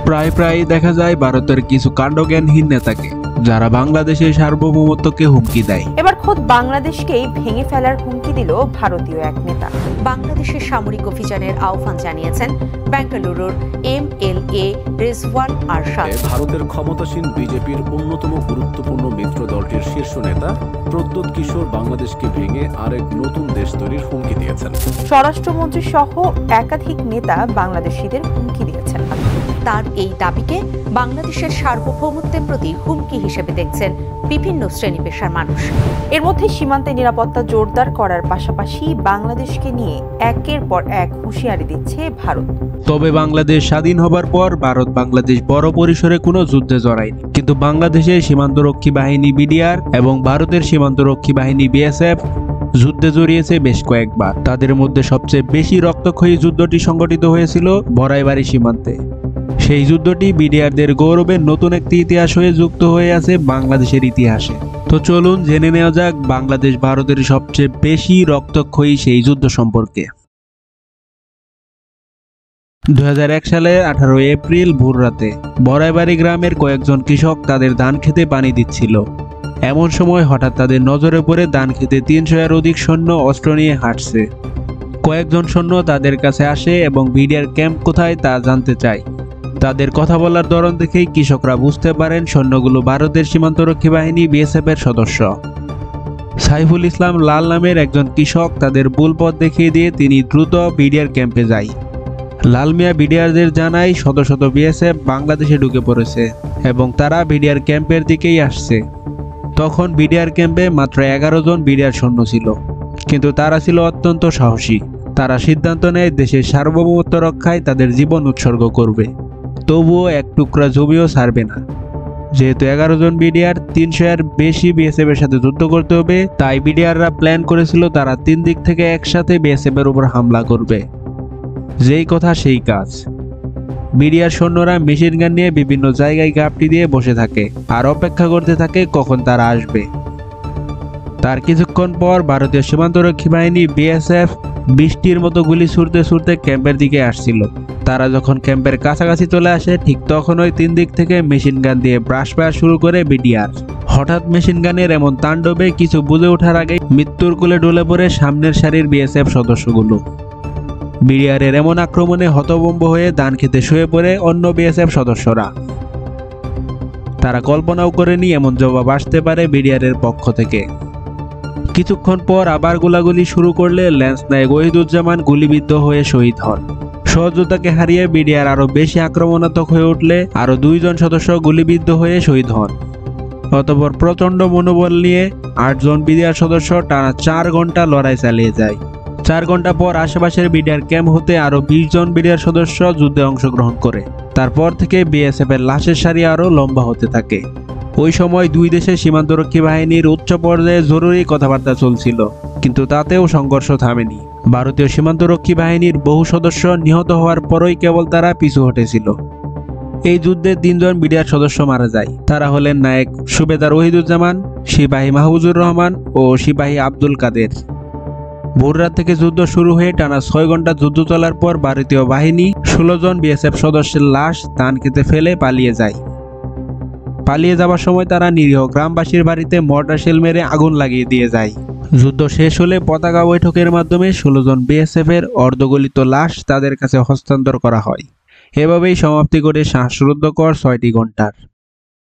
প্রায় প্রায় দেখা যায় ভারতের কিছু কাণ্ডজ্ঞানহীন নেতাকে, যারা বাংলাদেশের সার্বভৌমত্বকে হুমকি দেয়। এবার খোদ বাংলাদেশকেই ভেঙে ফেলার হুমকি দিল ভারতীয় এক নেতা। বাংলাদেশের সামরিক অভিযানের আহ্বান জানিয়েছেন বেঙ্গালুরুর MLA রিজওয়ান আরশাদ। ভারতের ক্ষমতাসীন বিজেপির অন্যতম গুরুত্বপূর্ণ মিত্র দলটির শীর্ষ নেতা প্রদ্যোৎ কিশোর বাংলাদেশকে ভেঙে আরেক নতুন দেশ তৈরির হুমকি দিয়েছেন। স্বরাষ্ট্রমন্ত্রী সহ একাধিক নেতা বাংলাদেশিদের হুমকি দিয়েছেন। তার এই দাবিকে বাংলাদেশের সার্বভৌমত্বের প্রতি হুমকি হিসেবে দেখছেন বিভিন্ন শ্রেণী পেশার মানুষ। এর মধ্যে সীমান্তে নিরাপত্তা জোরদার করার পাশাপাশি বাংলাদেশকে নিয়ে একের পর এক হুঁশিয়ারি দিচ্ছে ভারত। তবে বাংলাদেশ স্বাধীন হবার পর ভারত বাংলাদেশ বড় পরিসরে কোনো যুদ্ধে জড়ায়নি, কিন্তু বাংলাদেশের সীমান্তরক্ষী বাহিনী BDR এবং ভারতের সীমান্তরক্ষী বাহিনী BSF যুদ্ধে জড়িয়েছে বেশ কয়েকবার। তাদের মধ্যে সবচেয়ে বেশি রক্তক্ষয়ী যুদ্ধটি সংঘটিত হয়েছিল বড়াইবাড়ি সীমান্তে। সেই যুদ্ধটি বিডিআরদের গৌরবের নতুন একটি ইতিহাস হয়ে যুক্ত হয়ে আছে বাংলাদেশের ইতিহাসে। তো চলুন জেনে নেওয়া যাক বাংলাদেশ ভারতের সবচেয়ে বেশি রক্তক্ষয়ী সেই যুদ্ধ সম্পর্কে। 2001 সালে 18 এপ্রিল ভোর রাতে বড়াইবাড়ি গ্রামের কয়েকজন কৃষক তাদের ধান খেতে পানি দিচ্ছিল। এমন সময় হঠাৎ তাদের নজরে পড়ে ধান খেতে 300 এর অধিক সৈন্য অস্ত্র নিয়ে হাঁটছে। কয়েকজন সৈন্য তাদের কাছে আসে এবং বিডিআর ক্যাম্প কোথায় তা জানতে চায়। তাদের কথা বলার ধরন দেখেই কৃষকরা বুঝতে পারেন সৈন্যগুলো ভারতের সীমান্তরক্ষী বাহিনী BSF এর সদস্য। সাইফুল ইসলাম লাল নামের একজন কৃষক তাদের ভুল পথ দেখিয়ে দিয়ে তিনি দ্রুত বিডিআর ক্যাম্পে যায়। লাল মিয়া বিডিআরদের জানায় শত শত BSF বাংলাদেশে ঢুকে পড়েছে এবং তারা বিডিআর ক্যাম্পের দিকেই আসছে। তখন বিডিআর ক্যাম্পে মাত্র 11 জন বিডিআর সৈন্য ছিল, কিন্তু তারা ছিল অত্যন্ত সাহসী। তারা সিদ্ধান্ত নেয় দেশের সার্বভৌমত্ব রক্ষায় তাদের জীবন উৎসর্গ করবে, তবুও এক টুকরা জমিও ছাড়বে না। যেহেতু 11 জন বিডিআর 300 এর বেশি BSF এর সাথে যুদ্ধ করতে হবে, তাই বিডিআররা প্ল্যান করেছিল তারা 3 দিক থেকে একসাথে BSF এর উপর হামলা করবে। যেই কথা সেই কাজ। বিডিআর সৈন্যরা মেশিন গান নিয়ে বিভিন্ন জায়গায় ঘাপটি দিয়ে বসে থাকে আর অপেক্ষা করতে থাকে কখন তারা আসবে। তার কিছুক্ষণ পর ভারতীয় সীমান্তরক্ষী বাহিনী BSF বৃষ্টির মতো গুলি ছুড়তে ছুড়তে ক্যাম্পের দিকে আসছিল। তারা যখন ক্যাম্পের কাছাকাছি চলে আসে, ঠিক তখনই 3 দিক থেকে মেশিন গান দিয়ে ব্রাশ ফায়ার শুরু করে বিডিআর। হঠাৎ মেশিন গানের এমন তাণ্ডবে কিছু বুঝে ওঠার আগে মৃত্যুর কোলে ঢলে পড়ে সামনের সারির BSF সদস্যগুলো। বিডিআরের এমন আক্রমণে হতভম্ব হয়ে ধান খেতে শুয়ে পড়ে অন্য BSF সদস্যরা। তারা কল্পনাও করেনি এমন জবাব আসতে পারে বিডিআরের পক্ষ থেকে। কিছুক্ষণ পর আবার গোলাগুলি শুরু করলে ল্যান্স নায়ক ওহিদুজ্জামান গুলিবিদ্ধ হয়ে শহীদ হন। সহযোদ্ধাকে হারিয়ে বিডিআর আরো বেশি আক্রমণাত্মক হয়ে উঠলে আরো 2 জন সদস্য গুলিবিদ্ধ হয়ে শহীদ হন। অতঃপর প্রচন্ড মনোবল নিয়ে 8 জন বিডিআর সদস্য টানা 4 ঘন্টা লড়াই চালিয়ে যায়। 4 ঘন্টা পর আশেপাশের বিডিআর ক্যাম্প হতে আরো 20 জন বিডিআর সদস্য যুদ্ধে অংশগ্রহণ করে। তারপর থেকে BSF এর লাশের সারি আরো লম্বা হতে থাকে। ওই সময় দুই দেশের সীমান্তরক্ষী বাহিনীর উচ্চ পর্যায়ে জরুরি কথাবার্তা চলছিল, কিন্তু তাতেও সংঘর্ষ থামেনি। ভারতীয় সীমান্তরক্ষী বাহিনীর বহু সদস্য নিহত হওয়ার পরই কেবল তারা পিছু হটেছিল। এই যুদ্ধে 3 জন বিডিআর সদস্য মারা যায়। তারা হলেন নায়েক সুবেদার ওহিদুজ্জামান, সিপাহী মাহফুজুর রহমান ও সিপাহী আব্দুল কাদের। ভোররাত থেকে যুদ্ধ শুরু হয়ে টানা 6 ঘন্টা যুদ্ধ চলার পর ভারতীয় বাহিনী 16 জন BSF সদস্যের লাশ ধান খেতে ফেলে পালিয়ে যায়। পালিয়ে যাবার সময় তারা নিরীহ গ্রামবাসীর বাড়িতে মর্টার শেল মেরে আগুন লাগিয়ে দিয়ে যায়। যুদ্ধ শেষ হলে পতাকা বৈঠকের মাধ্যমে 16 জন BSF এর অর্ধগলিত লাশ তাদের কাছে হস্তান্তর করা হয়। এভাবেই সমাপ্তি করে শ্বাসরুদ্ধকর 6টি ঘন্টার